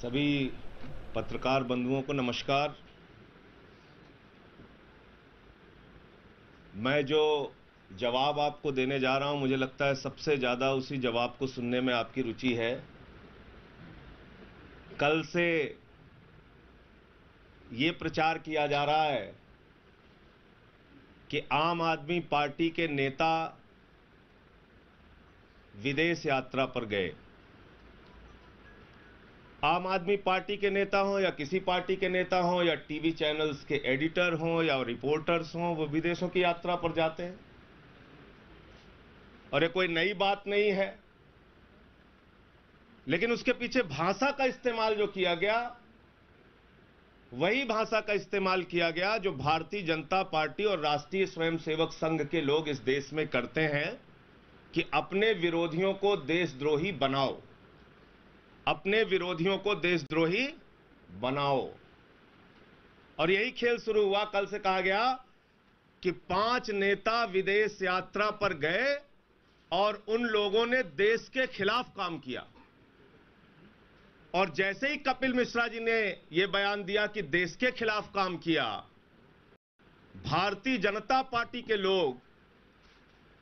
सभी पत्रकार बंधुओं को नमस्कार। मैं जो जवाब आपको देने जा रहा हूं, मुझे लगता है सबसे ज़्यादा उसी जवाब को सुनने में आपकी रुचि है। कल से ये प्रचार किया जा रहा है कि आम आदमी पार्टी के नेता विदेश यात्रा पर गए। आम आदमी पार्टी के नेता हों या किसी पार्टी के नेता हों या टीवी चैनल्स के एडिटर हों या रिपोर्टर्स हों, वो विदेशों की यात्रा पर जाते हैं और ये कोई नई बात नहीं है। लेकिन उसके पीछे भाषा का इस्तेमाल जो किया गया, वही भाषा का इस्तेमाल किया गया जो भारतीय जनता पार्टी और राष्ट्रीय स्वयंसेवक संघ के लोग इस देश में करते हैं कि अपने विरोधियों को देशद्रोही बनाओ, अपने विरोधियों को देशद्रोही बनाओ। और यही खेल शुरू हुआ। कल से कहा गया कि 5 नेता विदेश यात्रा पर गए और उन लोगों ने देश के खिलाफ काम किया। और जैसे ही कपिल मिश्रा जी ने यह बयान दिया कि देश के खिलाफ काम किया, भारतीय जनता पार्टी के लोग,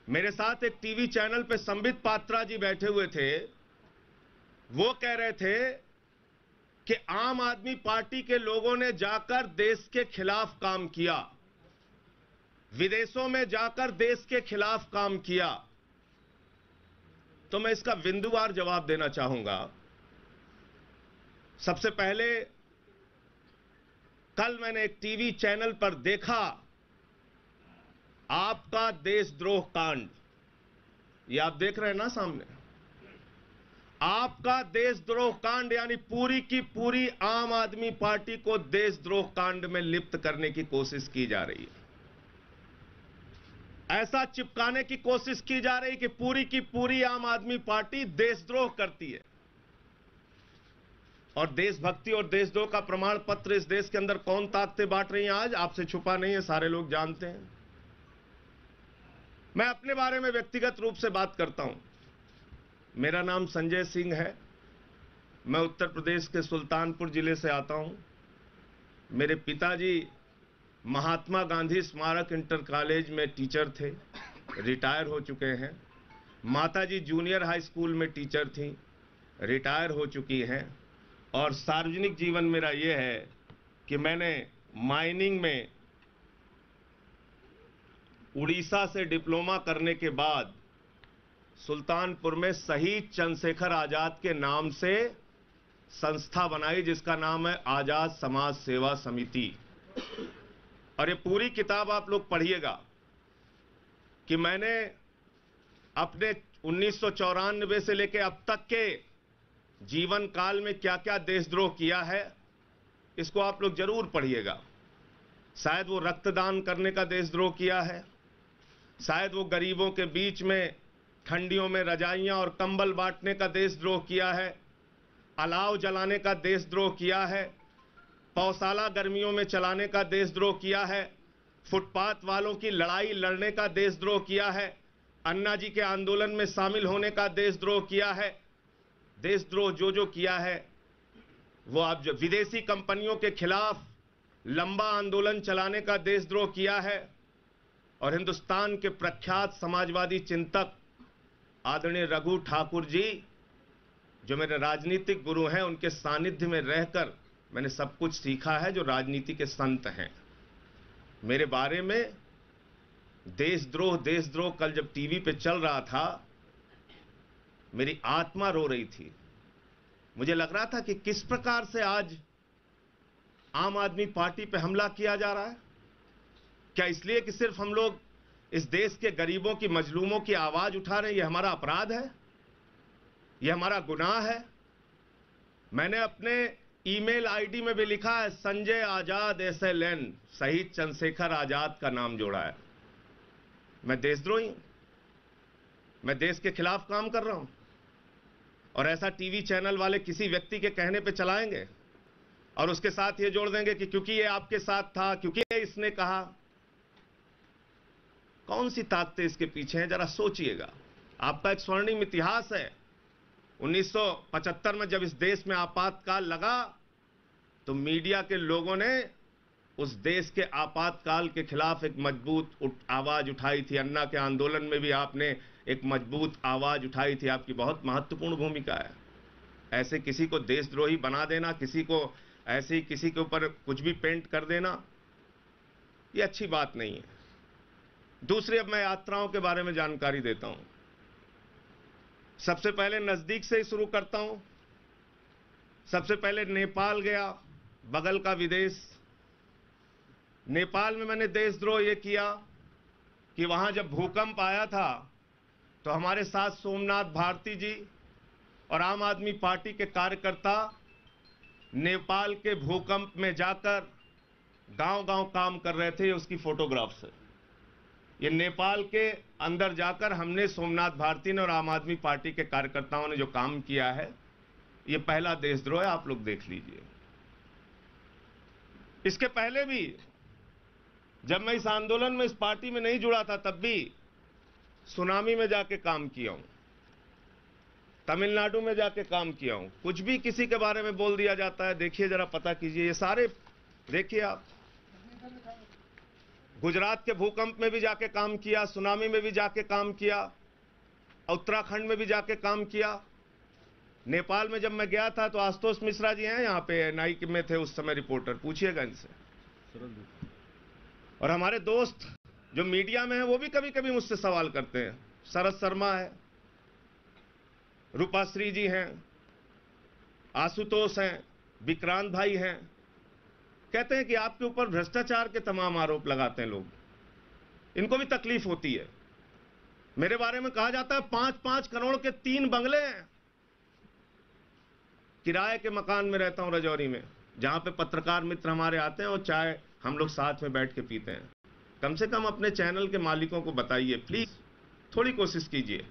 मेरे साथ एक टीवी चैनल पे संबित पात्रा जी बैठे हुए थे, वो कह रहे थे कि आम आदमी पार्टी के लोगों ने जाकर देश के खिलाफ काम किया, विदेशों में जाकर देश के खिलाफ काम किया। तो मैं इसका बिंदुवार जवाब देना चाहूंगा। सबसे पहले, कल मैंने एक टीवी चैनल पर देखा आपका देशद्रोह कांड। ये आप देख रहे हैं ना सामने, आपका देशद्रोह कांड, यानी पूरी की पूरी आम आदमी पार्टी को देशद्रोह कांड में लिप्त करने की कोशिश की जा रही है। ऐसा चिपकाने की कोशिश की जा रही है कि पूरी की पूरी आम आदमी पार्टी देशद्रोह करती है। और देशभक्ति और देशद्रोह का प्रमाण पत्र इस देश के अंदर कौन ताकतें बांट रही हैं आज, आपसे छुपा नहीं है, सारे लोग जानते हैं। मैं अपने बारे में व्यक्तिगत रूप से बात करता हूं। मेरा नाम संजय सिंह है। मैं उत्तर प्रदेश के सुल्तानपुर जिले से आता हूं। मेरे पिताजी महात्मा गांधी स्मारक इंटर कॉलेज में टीचर थे, रिटायर हो चुके हैं। माताजी जूनियर हाई स्कूल में टीचर थीं, रिटायर हो चुकी हैं। और सार्वजनिक जीवन मेरा यह है कि मैंने माइनिंग में उड़ीसा से डिप्लोमा करने के बाद सुल्तानपुर में शहीद चंद्रशेखर आजाद के नाम से संस्था बनाई, जिसका नाम है आजाद समाज सेवा समिति। और ये पूरी किताब आप लोग पढ़िएगा कि मैंने अपने 1994 से लेकर अब तक के जीवन काल में क्या क्या देशद्रोह किया है, इसको आप लोग जरूर पढ़िएगा। शायद वो रक्तदान करने का देशद्रोह किया है, शायद वो गरीबों के बीच में ठंडियों में रजाइयां और कंबल बांटने का देशद्रोह किया है, अलाव जलाने का देशद्रोह किया है, पौशाला गर्मियों में चलाने का देशद्रोह किया है, फुटपाथ वालों की लड़ाई लड़ने का देशद्रोह किया है, अन्ना जी के आंदोलन में शामिल होने का देशद्रोह किया है। देशद्रोह जो जो किया है वो आप जो विदेशी कंपनियों के खिलाफ लंबा आंदोलन चलाने का देशद्रोह किया है। और हिंदुस्तान के प्रख्यात समाजवादी चिंतक आदरणीय रघु ठाकुर जी, जो मेरे राजनीतिक गुरु हैं, उनके सानिध्य में रहकर मैंने सब कुछ सीखा है, जो राजनीति के संत हैं। मेरे बारे में देशद्रोह देशद्रोह कल जब टीवी पे चल रहा था, मेरी आत्मा रो रही थी। मुझे लग रहा था कि किस प्रकार से आज आम आदमी पार्टी पे हमला किया जा रहा है। क्या इसलिए कि सिर्फ हम लोग इस देश के गरीबों की, मजलूमों की आवाज उठा रहे हैं, यह हमारा अपराध है, यह हमारा गुनाह है? मैंने अपने ईमेल आईडी में भी लिखा है संजय आजाद SLN, शहीद चंद्रशेखर आजाद का नाम जोड़ा है। मैं देशद्रोही हूं, मैं देश के खिलाफ काम कर रहा हूं। और ऐसा टीवी चैनल वाले किसी व्यक्ति के कहने पे चलाएंगे और उसके साथ ये जोड़ देंगे कि क्योंकि ये आपके साथ था, क्योंकि इसने कहा। कौन सी ताकतें इसके पीछे हैं, जरा सोचिएगा। आपका एक स्वर्णिम इतिहास है, 1975 में जब इस देश में आपातकाल लगा तो मीडिया के लोगों ने उस देश के आपातकाल के खिलाफ एक मजबूत आवाज उठाई थी। अन्ना के आंदोलन में भी आपने एक मजबूत आवाज उठाई थी। आपकी बहुत महत्वपूर्ण भूमिका है। ऐसे किसी को देशद्रोही बना देना, किसी को ऐसे ही किसी के ऊपर कुछ भी पेंट कर देना, ये अच्छी बात नहीं है। दूसरी, अब मैं यात्राओं के बारे में जानकारी देता हूं। सबसे पहले नजदीक से ही शुरू करता हूं। सबसे पहले नेपाल गया, बगल का विदेश। नेपाल में मैंने देशद्रोह ये किया कि वहां जब भूकंप आया था तो हमारे साथ सोमनाथ भारती जी और आम आदमी पार्टी के कार्यकर्ता नेपाल के भूकंप में जाकर गांव-गांव काम कर रहे थे। उसकी फोटोग्राफ्स है। ये नेपाल के अंदर जाकर हमने, सोमनाथ भारती ने और आम आदमी पार्टी के कार्यकर्ताओं ने जो काम किया है, ये पहला देशद्रोह है। आप लोग देख लीजिए। इसके पहले भी जब मैं इस आंदोलन में, इस पार्टी में नहीं जुड़ा था, तब भी सुनामी में जाके काम किया हूं, तमिलनाडु में जाके काम किया हूं। कुछ भी किसी के बारे में बोल दिया जाता है, देखिए जरा, पता कीजिए। ये सारे देखिए आप। गुजरात के भूकंप में भी जाके काम किया, सुनामी में भी जाके काम किया, उत्तराखंड में भी जाके काम किया। नेपाल में जब मैं गया था तो आशुतोष मिश्रा जी हैं यहाँ पे, एनआई में थे उस समय रिपोर्टर, पूछिएगा इनसे। और हमारे दोस्त जो मीडिया में हैं वो भी कभी कभी मुझसे सवाल करते हैं। शरद शर्मा है, रूपाश्री जी हैं, आशुतोष हैं, विक्रांत भाई हैं। कहते हैं कि आपके ऊपर भ्रष्टाचार के तमाम आरोप लगाते हैं लोग। इनको भी तकलीफ होती है। मेरे बारे में कहा जाता है 5-5 करोड़ के 3 बंगले हैं। किराए के मकान में रहता हूं रजौरी में, जहां पे पत्रकार मित्र हमारे आते हैं और चाय हम लोग साथ में बैठ के पीते हैं। कम से कम अपने चैनल के मालिकों को बताइए, प्लीज थोड़ी कोशिश कीजिए।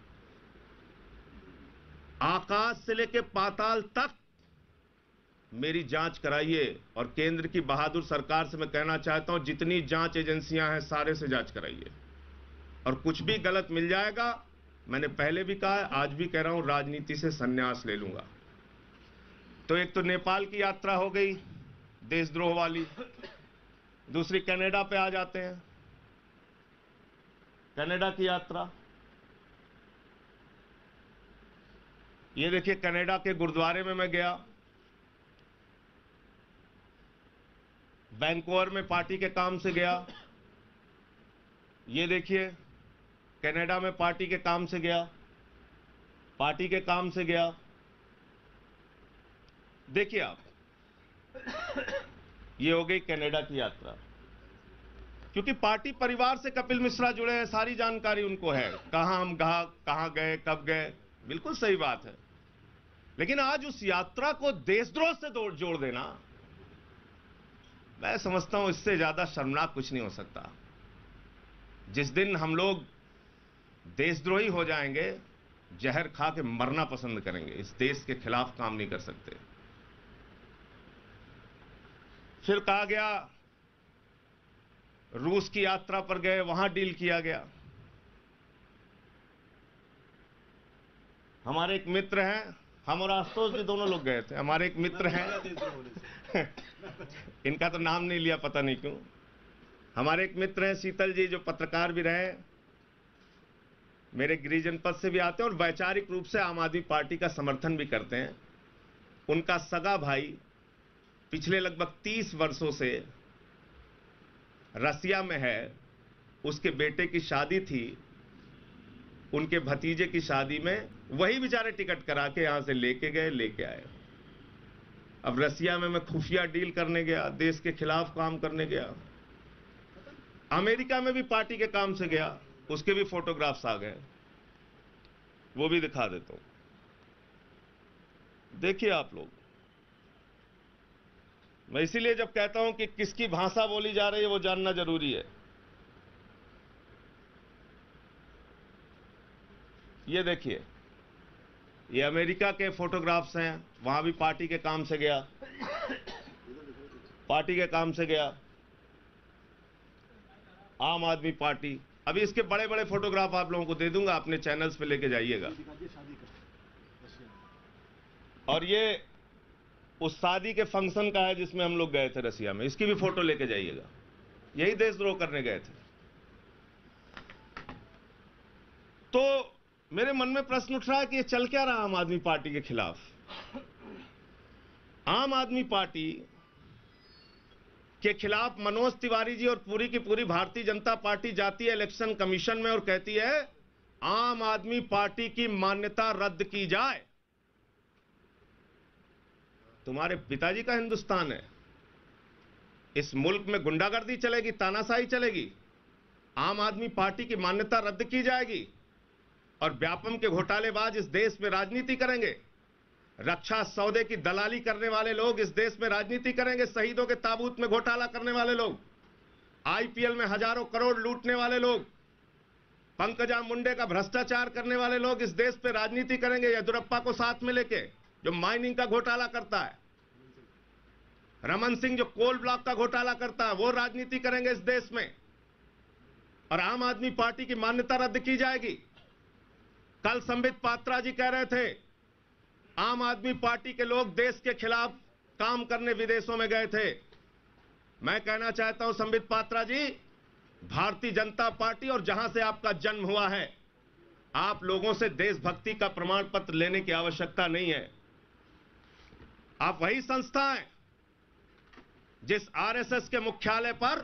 आकाश से लेके पाताल तक मेरी जांच कराइए। और केंद्र की बहादुर सरकार से मैं कहना चाहता हूं, जितनी जांच एजेंसियां हैं सारे से जांच कराइए। और कुछ भी गलत मिल जाएगा, मैंने पहले भी कहा है, आज भी कह रहा हूं, राजनीति से संन्यास ले लूंगा। तो एक तो नेपाल की यात्रा हो गई देशद्रोह वाली। दूसरी, कनाडा पे आ जाते हैं। कनाडा की यात्रा, ये देखिए, कनाडा के गुरुद्वारे में मैं गया। वैंकूवर में पार्टी के काम से गया। ये देखिए, कनाडा में पार्टी के काम से गया, पार्टी के काम से गया। देखिए आप, ये हो गई कनाडा की यात्रा। क्योंकि पार्टी परिवार से कपिल मिश्रा जुड़े हैं, सारी जानकारी उनको है, कहां हम कहां गए, कब गए। बिल्कुल सही बात है। लेकिन आज उस यात्रा को देशद्रोह से जोड़ देना, मैं समझता हूं इससे ज्यादा शर्मनाक कुछ नहीं हो सकता। जिस दिन हम लोग देशद्रोही हो जाएंगे, जहर खा के मरना पसंद करेंगे। इस देश के खिलाफ काम नहीं कर सकते। फिर कहा गया रूस की यात्रा पर गए, वहां डील किया गया। हमारे एक मित्र हैं, हम और आशुतोष जी दोनों लोग गए थे। हमारे एक मित्र हैं इनका तो नाम नहीं लिया, पता नहीं क्यों। हमारे एक मित्र हैं शीतल जी, जो पत्रकार भी रहे, मेरे गृह जनपद से भी आते हैं और वैचारिक रूप से आम आदमी पार्टी का समर्थन भी करते हैं। उनका सगा भाई पिछले लगभग 30 वर्षों से रसिया में है। उसके बेटे की शादी थी, उनके भतीजे की शादी में वही बेचारे टिकट करा के यहां से लेके गए, लेके आए। अब रसिया में मैं खुफिया डील करने गया, देश के खिलाफ काम करने गया। अमेरिका में भी पार्टी के काम से गया, उसके भी फोटोग्राफ्स आ गए, वो भी दिखा देता हूं। देखिए आप लोग, मैं इसीलिए जब कहता हूं कि किसकी भाषा बोली जा रही है वो जानना जरूरी है। ये देखिए, ये अमेरिका के फोटोग्राफ्स हैं, वहां भी पार्टी के काम से गया, पार्टी के काम से गया, आम आदमी पार्टी। अभी इसके बड़े बड़े फोटोग्राफ आप लोगों को दे दूंगा, अपने चैनल्स पे लेके जाइएगा। और ये उस शादी के फंक्शन का है जिसमें हम लोग गए थे रसिया में, इसकी भी फोटो लेके जाइएगा। यही देशद्रोह करने गए थे। तो मेरे मन में प्रश्न उठ रहा है कि ये चल क्या रहा आम आदमी पार्टी के खिलाफ। आम आदमी पार्टी के खिलाफ मनोज तिवारी जी और पूरी की पूरी भारतीय जनता पार्टी जाती है इलेक्शन कमीशन में और कहती है आम आदमी पार्टी की मान्यता रद्द की जाए। तुम्हारे पिताजी का हिंदुस्तान है, इस मुल्क में गुंडागर्दी चलेगी, तानाशाही चलेगी, आम आदमी पार्टी की मान्यता रद्द की जाएगी और व्यापम के घोटालेबाज इस देश में राजनीति करेंगे। रक्षा सौदे की दलाली करने वाले लोग इस देश में राजनीति करेंगे। शहीदों के ताबूत में घोटाला करने वाले लोग, आईपीएल में हजारों करोड़ लूटने वाले लोग, पंकजा मुंडे का भ्रष्टाचार करने वाले लोग इस देश पे राजनीति करेंगे। येदियुरप्पा को साथ में लेके, जो माइनिंग का घोटाला करता है, रमन सिंह जो कोल ब्लॉक का घोटाला करता है, वो राजनीति करेंगे इस देश में और आम आदमी पार्टी की मान्यता रद्द की जाएगी। कल संबित पात्रा जी कह रहे थे आम आदमी पार्टी के लोग देश के खिलाफ काम करने विदेशों में गए थे। मैं कहना चाहता हूं संबित पात्रा जी, भारतीय जनता पार्टी और जहां से आपका जन्म हुआ है, आप लोगों से देशभक्ति का प्रमाण पत्र लेने की आवश्यकता नहीं है। आप वही संस्था हैं जिस आरएसएस के मुख्यालय पर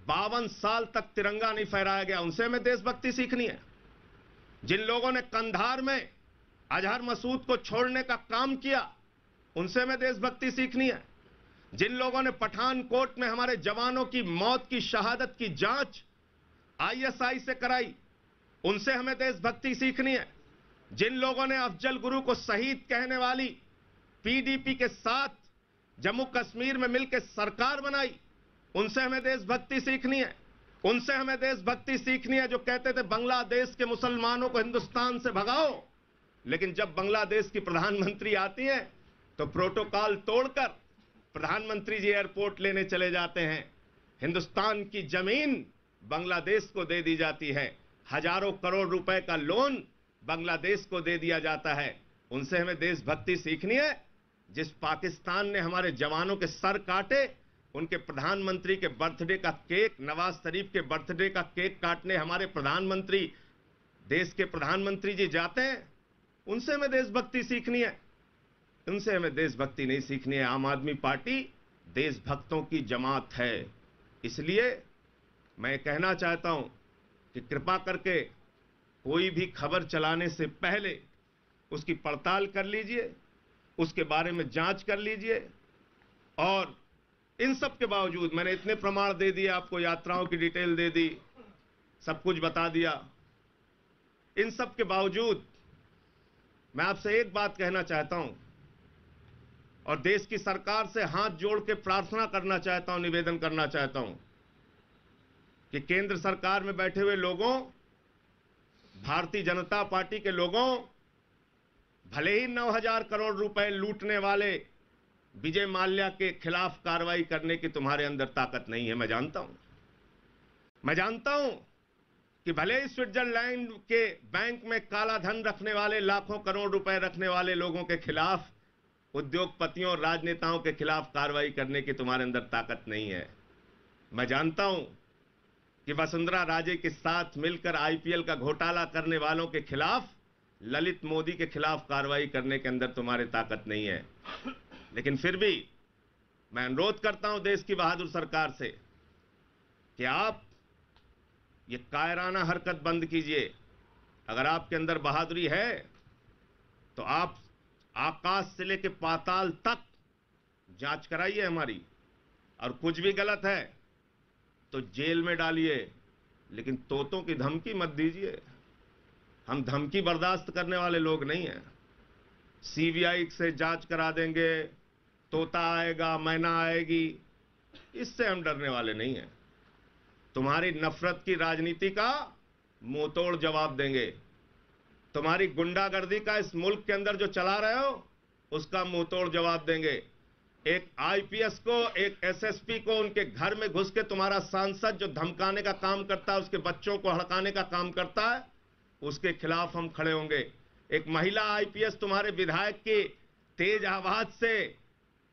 52 साल तक तिरंगा नहीं फहराया गया, उनसे हमें देशभक्ति सीखनी है। जिन लोगों ने कंधार में अजहर मसूद को छोड़ने का काम किया, उनसे हमें देशभक्ति सीखनी है। जिन लोगों ने पठानकोट में हमारे जवानों की मौत की शहादत की जांच आईएसआई से कराई, उनसे हमें देशभक्ति सीखनी है। जिन लोगों ने अफजल गुरु को शहीद कहने वाली पीडीपी के साथ जम्मू कश्मीर में मिलकर सरकार बनाई, उनसे हमें देशभक्ति सीखनी है। उनसे हमें देशभक्ति सीखनी है जो कहते थे बांग्लादेश के मुसलमानों को हिंदुस्तान से भगाओ, लेकिन जब बांग्लादेश की प्रधानमंत्री आती हैं तो प्रोटोकॉल तोड़कर प्रधानमंत्री जी एयरपोर्ट लेने चले जाते हैं। हिंदुस्तान की जमीन बांग्लादेश को दे दी जाती है, हजारों करोड़ रुपए का लोन बांग्लादेश को दे दिया जाता है। उनसे हमें देशभक्ति सीखनी है। जिस पाकिस्तान ने हमारे जवानों के सर काटे, उनके प्रधानमंत्री के बर्थडे का केक, नवाज शरीफ के बर्थडे का केक काटने हमारे प्रधानमंत्री, देश के प्रधानमंत्री जी जाते हैं, उनसे हमें देशभक्ति सीखनी है। उनसे हमें देशभक्ति नहीं सीखनी है। आम आदमी पार्टी देशभक्तों की जमात है। इसलिए मैं कहना चाहता हूं कि कृपा करके कोई भी खबर चलाने से पहले उसकी पड़ताल कर लीजिए, उसके बारे में जांच कर लीजिए। और इन सब के बावजूद मैंने इतने प्रमाण दे दिए, आपको यात्राओं की डिटेल दे दी, सब कुछ बता दिया। इन सब के बावजूद मैं आपसे एक बात कहना चाहता हूं और देश की सरकार से हाथ जोड़ के प्रार्थना करना चाहता हूं, निवेदन करना चाहता हूं कि केंद्र सरकार में बैठे हुए लोगों, भारतीय जनता पार्टी के लोगों, भले ही 9,000 करोड़ रुपए लूटने वाले विजय माल्या के खिलाफ कार्रवाई करने की तुम्हारे अंदर ताकत नहीं है, मैं जानता हूं। मैं जानता हूं कि भले ही स्विट्जरलैंड के बैंक में काला धन रखने वाले, लाखों करोड़ रुपए रखने वाले लोगों के खिलाफ, उद्योगपतियों और राजनेताओं के खिलाफ कार्रवाई करने की तुम्हारे अंदर ताकत नहीं है। मैं जानता हूं कि वसुंधरा राजे के साथ मिलकर आईपीएल का घोटाला करने वालों के खिलाफ, ललित मोदी के खिलाफ कार्रवाई करने के अंदर तुम्हारी ताकत नहीं है। लेकिन फिर भी मैं अनुरोध करता हूं देश की बहादुर सरकार से कि आप ये कायराना हरकत बंद कीजिए। अगर आपके अंदर बहादुरी है तो आप आकाश से लेकर पाताल तक जांच कराइए हमारी, और कुछ भी गलत है तो जेल में डालिए, लेकिन तोतों की धमकी मत दीजिए। हम धमकी बर्दाश्त करने वाले लोग नहीं हैं। सीबीआई से जांच करा देंगे, तोता आएगा, मैना आएगी, इससे हम डरने वाले नहीं हैं। तुम्हारी नफरत की राजनीति का मुंहतोड़ जवाब देंगे। तुम्हारी गुंडागर्दी का इस मुल्क के अंदर जो चला रहे हो, उसका मुंहतोड़ जवाब देंगे। एक आईपीएस को, एक एसएसपी को उनके घर में घुस के तुम्हारा सांसद जो धमकाने का काम करता है, उसके बच्चों को हड़काने का काम करता है, उसके खिलाफ हम खड़े होंगे। एक महिला आईपीएस तुम्हारे विधायक की तेज आवाज से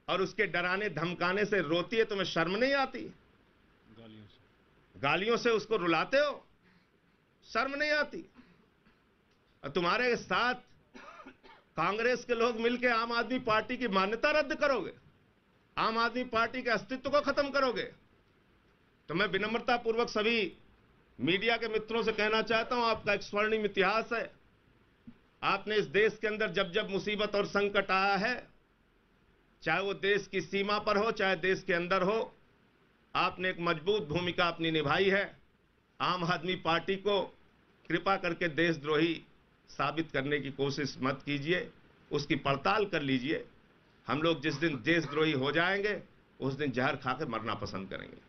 और उसके डराने धमकाने से रोती है, तुम्हें शर्म नहीं आती? गालियों से उसको रुलाते हो, शर्म नहीं आती? और तुम्हारे साथ कांग्रेस के लोग मिलकर आम आदमी पार्टी की मान्यता रद्द करोगे, आम आदमी पार्टी के अस्तित्व को खत्म करोगे। तो मैं विनम्रता पूर्वक सभी मीडिया के मित्रों से कहना चाहता हूं, आपका एक स्वर्णिम इतिहास है। आपने इस देश के अंदर जब जब मुसीबत और संकट आया है, चाहे वो देश की सीमा पर हो चाहे देश के अंदर हो, आपने एक मजबूत भूमिका अपनी निभाई है। आम आदमी पार्टी को कृपा करके देशद्रोही साबित करने की कोशिश मत कीजिए, उसकी पड़ताल कर लीजिए। हम लोग जिस दिन देशद्रोही हो जाएंगे उस दिन जहर खा के मरना पसंद करेंगे।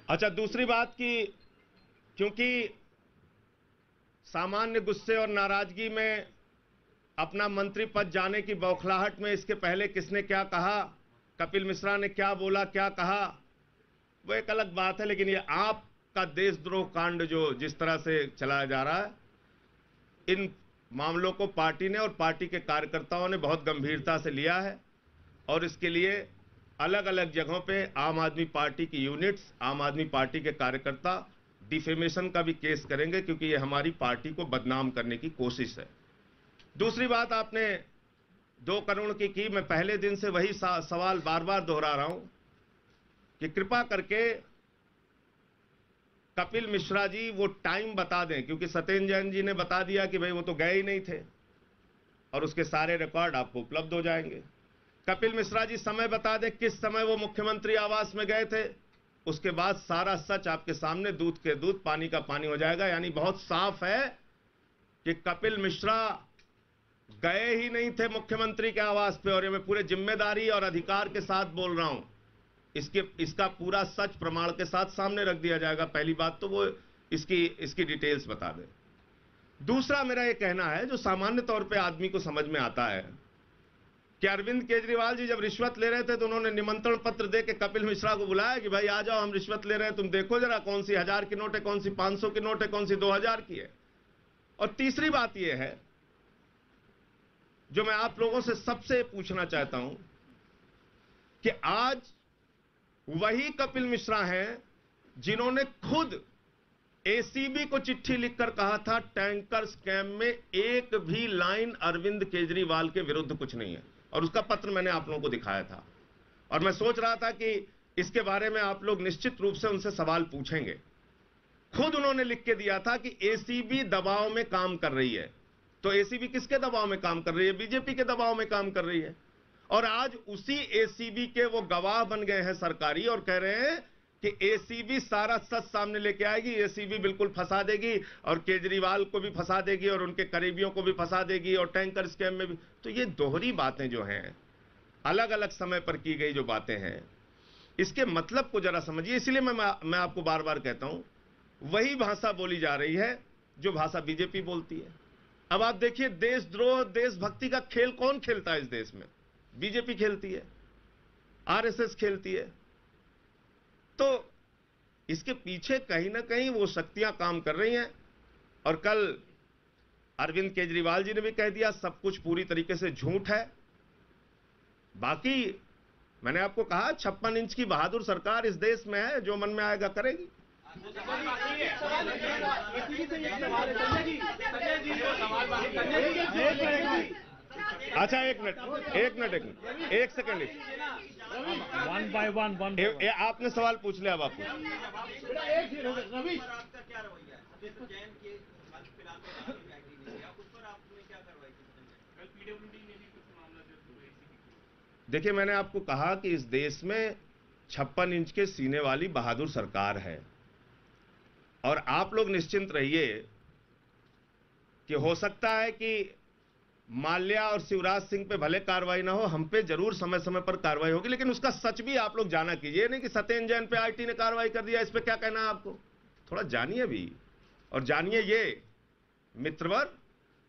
अच्छा, दूसरी बात कि क्योंकि सामान्य गुस्से और नाराजगी में अपना मंत्री पद जाने की बौखलाहट में इसके पहले किसने क्या कहा, कपिल मिश्रा ने क्या बोला क्या कहा, वो एक अलग बात है। लेकिन ये आपका देशद्रोह कांड जो जिस तरह से चलाया जा रहा है, इन मामलों को पार्टी ने और पार्टी के कार्यकर्ताओं ने बहुत गंभीरता से लिया है और इसके लिए अलग अलग जगहों पे आम आदमी पार्टी की यूनिट्स, आम आदमी पार्टी के कार्यकर्ता डिफेमेशन का भी केस करेंगे, क्योंकि ये हमारी पार्टी को बदनाम करने की कोशिश है। दूसरी बात आपने 2 करोड़ की मैं पहले दिन से वही सवाल बार बार दोहरा रहा हूं कि कृपा करके कपिल मिश्रा जी वो टाइम बता दें, क्योंकि सत्येंद्र जैन जी ने बता दिया कि भाई वो तो गए ही नहीं थे और उसके सारे रिकॉर्ड आपको उपलब्ध हो जाएंगे। कपिल मिश्रा जी समय बता दें किस समय वो मुख्यमंत्री आवास में गए थे, उसके बाद सारा सच आपके सामने दूध के दूध पानी का पानी हो जाएगा। यानी बहुत साफ है कि कपिल मिश्रा गए ही नहीं थे मुख्यमंत्री के आवास पे, और ये मैं पूरे जिम्मेदारी और अधिकार के साथ बोल रहा हूं। इसका पूरा सच प्रमाण के साथ सामने रख दिया जाएगा। पहली बात तो वो इसकी डिटेल्स बता दें। दूसरा मेरा ये कहना है जो सामान्य तौर पे आदमी को समझ में आता है कि अरविंद केजरीवाल जी जब रिश्वत ले रहे थे तो उन्होंने निमंत्रण पत्र दे के कपिल मिश्रा को बुलाया कि भाई आ जाओ, हम रिश्वत ले रहे हैं, तुम देखो जरा कौन सी 1000 की नोट है, कौन सी 500 की नोट है, कौन सी 2000 की है। और तीसरी बात यह है जो मैं आप लोगों से सबसे पूछना चाहता हूं कि आज वही कपिल मिश्रा हैं जिन्होंने खुद एसीबी को चिट्ठी लिखकर कहा था टैंकर स्कैम में एक भी लाइन अरविंद केजरीवाल के विरुद्ध कुछ नहीं है, और उसका पत्र मैंने आप लोगों को दिखाया था। और मैं सोच रहा था कि इसके बारे में आप लोग निश्चित रूप से उनसे सवाल पूछेंगे। खुद उन्होंने लिख के दिया था कि एसीबी दबाव में काम कर रही है। तो एसीबी किसके दबाव में काम कर रही है? बीजेपी के दबाव में काम कर रही है। और आज उसी एसीबी के वो गवाह बन गए हैं सरकारी, और कह रहे हैं कि एसीबी सारा सच सामने लेके आएगी, एसीबी बिल्कुल फंसा देगी और केजरीवाल को भी फंसा देगी और उनके करीबियों को भी फंसा देगी और टैंकर स्कैम में भी। तो ये दोहरी बातें जो हैं, अलग अलग समय पर की गई जो बातें हैं, इसके मतलब को जरा समझिए। इसलिए मैं आपको बार बार कहता हूं वही भाषा बोली जा रही है जो भाषा बीजेपी बोलती है। अब आप देखिए देशद्रोह देशभक्ति का खेल कौन खेलता है इस देश में? बीजेपी खेलती है, आरएसएस खेलती है। तो इसके पीछे कहीं ना कहीं वो शक्तियां काम कर रही हैं। और कल अरविंद केजरीवाल जी ने भी कह दिया सब कुछ पूरी तरीके से झूठ है। बाकी मैंने आपको कहा 56 इंच की बहादुर सरकार इस देश में है, जो मन में आएगा करेगी। अच्छा एक मिनट एक सेकंड, वन बाय वन आपने सवाल पूछ लिया। अब आपको देखिए, मैंने आपको कहा कि इस देश में 56 इंच के सीने वाली बहादुर सरकार है, और आप लोग निश्चिंत रहिए कि हो सकता है कि माल्या और शिवराज सिंह पे भले कार्रवाई ना हो, हम पे जरूर समय समय पर कार्रवाई होगी, लेकिन उसका सच भी आप लोग जाना कीजिए। नहीं कि सत्येंद्र जैन पे आईटी ने कार्रवाई कर दिया, इस पे क्या कहना है आपको? थोड़ा जानिए भी, और जानिए ये मित्रवर,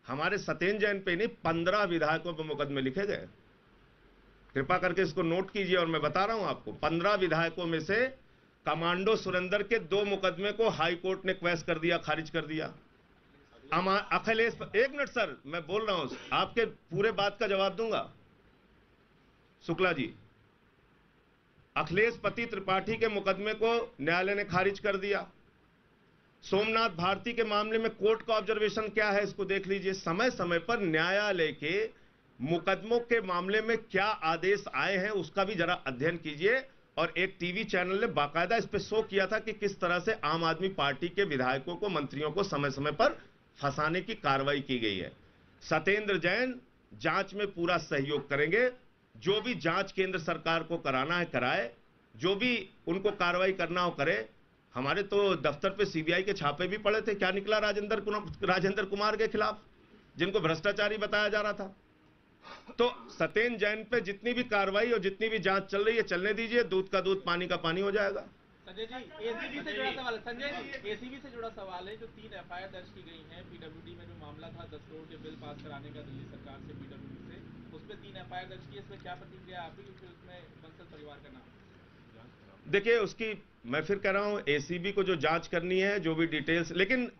हमारे सत्येंद्र जैन पे नहीं 15 विधायकों पर मुकदमे लिखे गए। कृपा करके इसको नोट कीजिए। और मैं बता रहा हूं आपको 15 विधायकों में से कमांडो सुरेंद्र के 2 मुकदमे को हाई कोर्ट ने क्वैश कर दिया, खारिज कर दिया। अखिलेश, एक मिनट सर, मैं बोल रहा हूं, आपके पूरे बात का जवाब दूंगा। शुक्ला जी, अखिलेश पति त्रिपाठी के मुकदमे को न्यायालय ने खारिज कर दिया। सोमनाथ भारती के मामले में कोर्ट का ऑब्जर्वेशन क्या है, इसको देख लीजिए। समय समय पर न्यायालय के मुकदमों के मामले में क्या आदेश आए हैं उसका भी जरा अध्ययन कीजिए। और एक टीवी चैनल ने बाकायदा इस पे शो किया था कि किस तरह से आम आदमी पार्टी के विधायकों को, मंत्रियों को समय समय पर फंसाने की कार्रवाई की गई है। सत्येंद्र जैन जांच में पूरा सहयोग करेंगे। जो भी जांच केंद्र सरकार को कराना है कराए, जो भी उनको कार्रवाई करना हो करे। हमारे तो दफ्तर पे सीबीआई के छापे भी पड़े थे, क्या निकला राजेंद्र कुमार के खिलाफ, जिनको भ्रष्टाचारी बताया जा रहा था। तो सत्येंद्र जैन पे जितनी भी कार्रवाई और जितनी भी जांच चल रही है चलने दीजिए, दूध का दूध पानी का पानी हो जाएगा। संजय जी, एसीबी से जुड़ा सवाल है। संजय जी, एसीबी से जुड़ा सवाल है। जो 3 एफआईआर दर्ज की गई हैं पीडब्ल्यूडी में, जो मामला था 10 करोड़ के बिल पास कराने का दिल्ली सरकार से पीडब्ल्यूडी से, उसमें 3 एफआईआर दर्ज की है। इसमें क्या प्रतिक्रिया आपकी, क्योंकि उसमें बंसल परिवार का नाम? देखिए, उसकी मैं फिर कह रहा हूं, एसीबी को जो जांच करनी है, जो भी डिटेल्स, लेकिन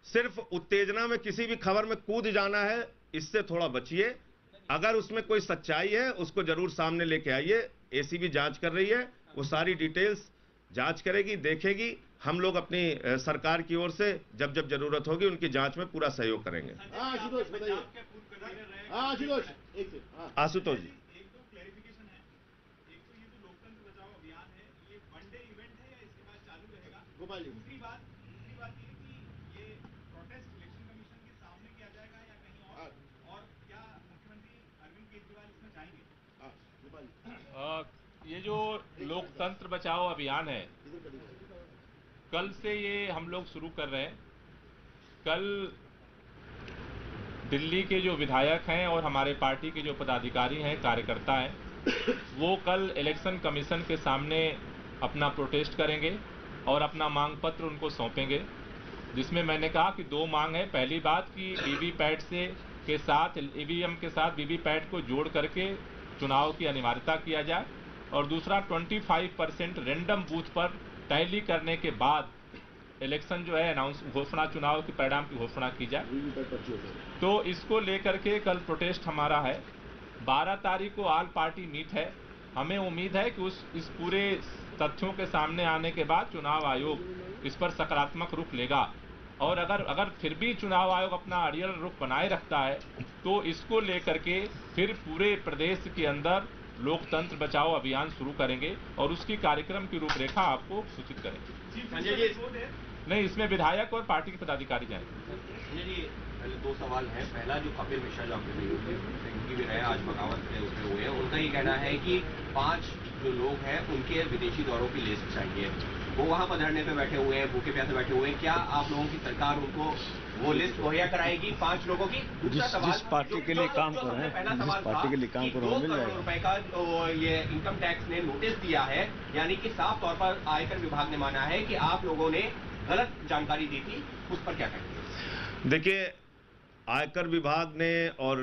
सिर्फ उत्तेजना में किसी भी खबर में कूद जाना है, इससे थोड़ा बचिए। अगर उसमें कोई सच्चाई है उसको जरूर सामने लेके आइए। एसीबी जांच कर रही है, वो सारी डिटेल्स जांच करेगी, देखेगी। हम लोग अपनी सरकार की ओर से जब जब जरूरत होगी उनकी जांच में पूरा सहयोग करेंगे। आशुतोष जी, दूसरी बात ये कि ये प्रोटेस्ट इलेक्शन कमीशन के सामने किया जाएगा या कहीं और क्या मुख्यमंत्री अरविंद केजरीवाल इसमें जाएंगे? ये जो लोकतंत्र बचाओ अभियान है, कल से ये हम लोग शुरू कर रहे हैं। कल दिल्ली के जो विधायक हैं और हमारे पार्टी के जो पदाधिकारी हैं, कार्यकर्ता हैं, वो कल इलेक्शन कमीशन के सामने अपना प्रोटेस्ट करेंगे और अपना मांग पत्र उनको सौंपेंगे, जिसमें मैंने कहा कि 2 मांग है। पहली बात कि वीवीपैट के साथ, ईवीएम के साथ वीवीपैट को जोड़ करके चुनाव की अनिवार्यता किया जाए, और दूसरा 25% रैंडम बूथ पर टैली करने के बाद इलेक्शन जो है घोषणा, चुनाव के परिणाम की घोषणा की जाए। तो इसको लेकर के कल प्रोटेस्ट हमारा है। 12 तारीख को ऑल पार्टी मीट है। हमें उम्मीद है कि इस पूरे तथ्यों के सामने आने के बाद चुनाव आयोग इस पर सकारात्मक रुख लेगा, और अगर फिर भी चुनाव आयोग अपना अड़ियल रुख बनाए रखता है तो इसको लेकर के फिर पूरे प्रदेश के अंदर लोकतंत्र बचाओ अभियान शुरू करेंगे और उसकी कार्यक्रम की रूपरेखा आपको सूचित करेंगे। नहीं, इसमें विधायक और पार्टी के पदाधिकारी जाएंगे। संजय जी, पहले 2 सवाल हैं। पहला, जो कपिल मिश्रा जो आपके उनकी भी रहे आज बगावत उसमें हुए हैं, उनका ये कहना है कि 5 जो लोग हैं उनके विदेशी दौरों की लिस्ट चाहिए। वो वहां पर धरने पे बैठे हुए हैं, भूखे प्यासे बैठे हुए हैं। क्या आप लोगों की सरकार उनको वो लिस्ट मुहैया कराएगी 5 लोगों की? दूसरा सवाल, जिस पार्टी के लिए काम कर रहे हैं, जिस पार्टी के लिए काम कर रहे हैं, 2 करोड़ रुपए का ये इनकम टैक्स ने नोटिस दिया है, यानी कि साफ तौर पर आयकर विभाग ने माना है कि आप लोगों ने गलत जानकारी दी थी। उस पर क्या कहेंगे? देखिए, आयकर विभाग ने और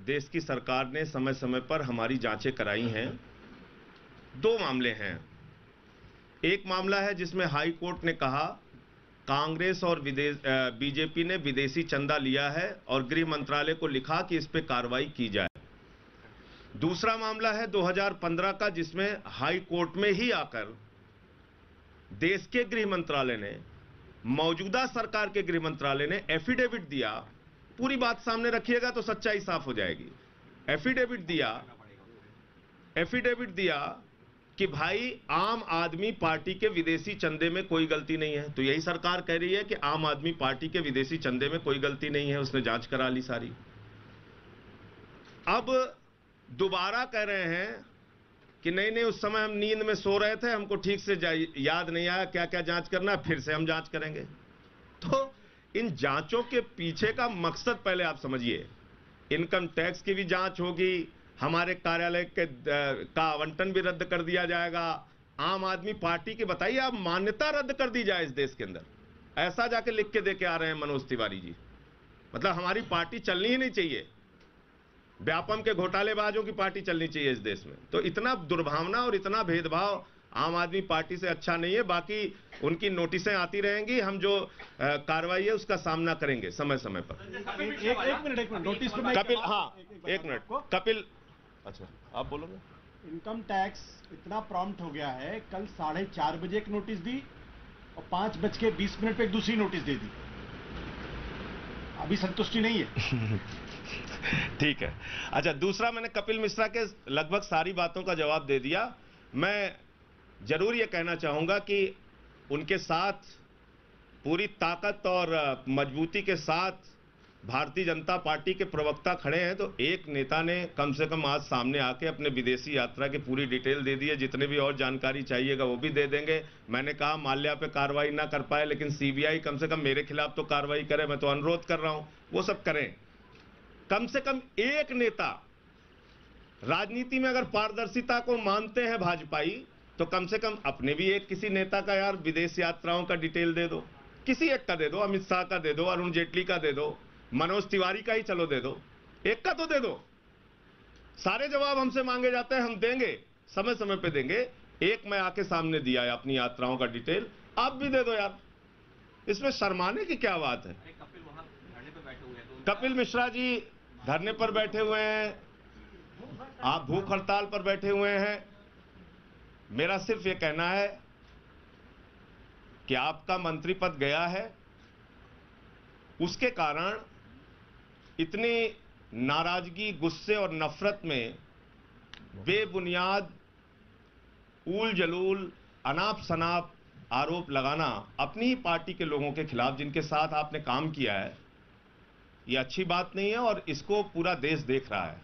देश की सरकार ने समय समय पर हमारी जांचें कराई हैं। 2 मामले हैं। एक मामला है जिसमें हाई कोर्ट ने कहा कांग्रेस और बीजेपी ने विदेशी चंदा लिया है और गृह मंत्रालय को लिखा कि इस पे कार्रवाई की जाए। दूसरा मामला है 2015 का, जिसमें हाई कोर्ट में ही आकर देश के गृह मंत्रालय ने, मौजूदा सरकार के गृह मंत्रालय ने एफिडेविट दिया। पूरी बात सामने रखिएगा तो सच्चाई साफ हो जाएगी। एफिडेविट दिया कि भाई आम आदमी पार्टी के विदेशी चंदे में कोई गलती नहीं है। तो यही सरकार कह रही है कि आम आदमी पार्टी के विदेशी चंदे में कोई गलती नहीं है, उसने जांच करा ली सारी। अब दोबारा कह रहे हैं कि नहीं, उस समय हम नींद में सो रहे थे, हमको ठीक से याद नहीं आया क्या क्या जांच करना, फिर से हम जांच करेंगे। तो इन जांचों के पीछे का मकसद पहले आप समझिए। इनकम टैक्स की भी जांच होगी, हमारे कार्यालय का आवंटन भी रद्द कर दिया जाएगा। आम आदमी पार्टी की बताइए, आप मान्यता रद्द कर दी जाए इस देश के अंदर, ऐसा जाके लिख के देके आ रहे हैं मनोज तिवारी जी। मतलब हमारी पार्टी चलनी ही नहीं चाहिए, व्यापम के घोटालेबाजों की पार्टी चलनी चाहिए इस देश में। तो इतना दुर्भावना और इतना भेदभाव आम आदमी पार्टी से अच्छा नहीं है। बाकी उनकी नोटिसें आती रहेंगी, हम जो कार्रवाई है उसका सामना करेंगे समय समय पर। एक मिनट नोटिस पे मैं कपिल, हाँ एक मिनट, कपिल, अच्छा आप बोलोगे। इनकम टैक्स इतना प्रॉम्प्ट हो गया है, कल 4:30 बजे एक नोटिस दी और 5:20 पे एक दूसरी नोटिस दे दी। अभी संतुष्टि नहीं है। ठीक है। अच्छा, दूसरा, मैंने कपिल मिश्रा के लगभग सारी बातों का जवाब दे दिया। मैं जरूर ये कहना चाहूंगा कि उनके साथ पूरी ताकत और मजबूती के साथ भारतीय जनता पार्टी के प्रवक्ता खड़े हैं। तो एक नेता ने कम से कम आज सामने आके अपने विदेशी यात्रा की पूरी डिटेल दे दी है। जितने भी और जानकारी चाहिएगा वो भी दे देंगे। मैंने कहा माल्या पे कार्रवाई ना कर पाए, लेकिन सीबीआई कम से कम मेरे खिलाफ तो कार्रवाई करे। मैं तो अनुरोध कर रहा हूं वो सब करें। कम से कम एक नेता, राजनीति में अगर पारदर्शिता को मानते हैं भाजपाई, तो कम से कम अपने भी एक किसी नेता का यार विदेश यात्राओं का डिटेल दे दो। किसी एक का दे दो, अमित शाह का दे दो, अरुण जेटली का दे दो, मनोज तिवारी का ही चलो दे दो, एक का तो दे दो। सारे जवाब हमसे मांगे जाते हैं, हम देंगे, समय समय पे देंगे। एक मैं आके सामने दिया है अपनी यात्राओं का डिटेल, आप भी दे दो यार, इसमें शर्माने की क्या बात है। कपिल वहां धरने पे बैठे हुए हैं, तो कपिल मिश्रा जी धरने पर बैठे हुए हैं, आप भूख हड़ताल पर बैठे हुए हैं। मेरा सिर्फ ये कहना है कि आपका मंत्री पद गया है, उसके कारण इतनी नाराजगी, गुस्से और नफरत में बेबुनियाद ऊल जलूल, अनाप शनाप आरोप लगाना अपनी ही पार्टी के लोगों के खिलाफ जिनके साथ आपने काम किया है, ये अच्छी बात नहीं है और इसको पूरा देश देख रहा है।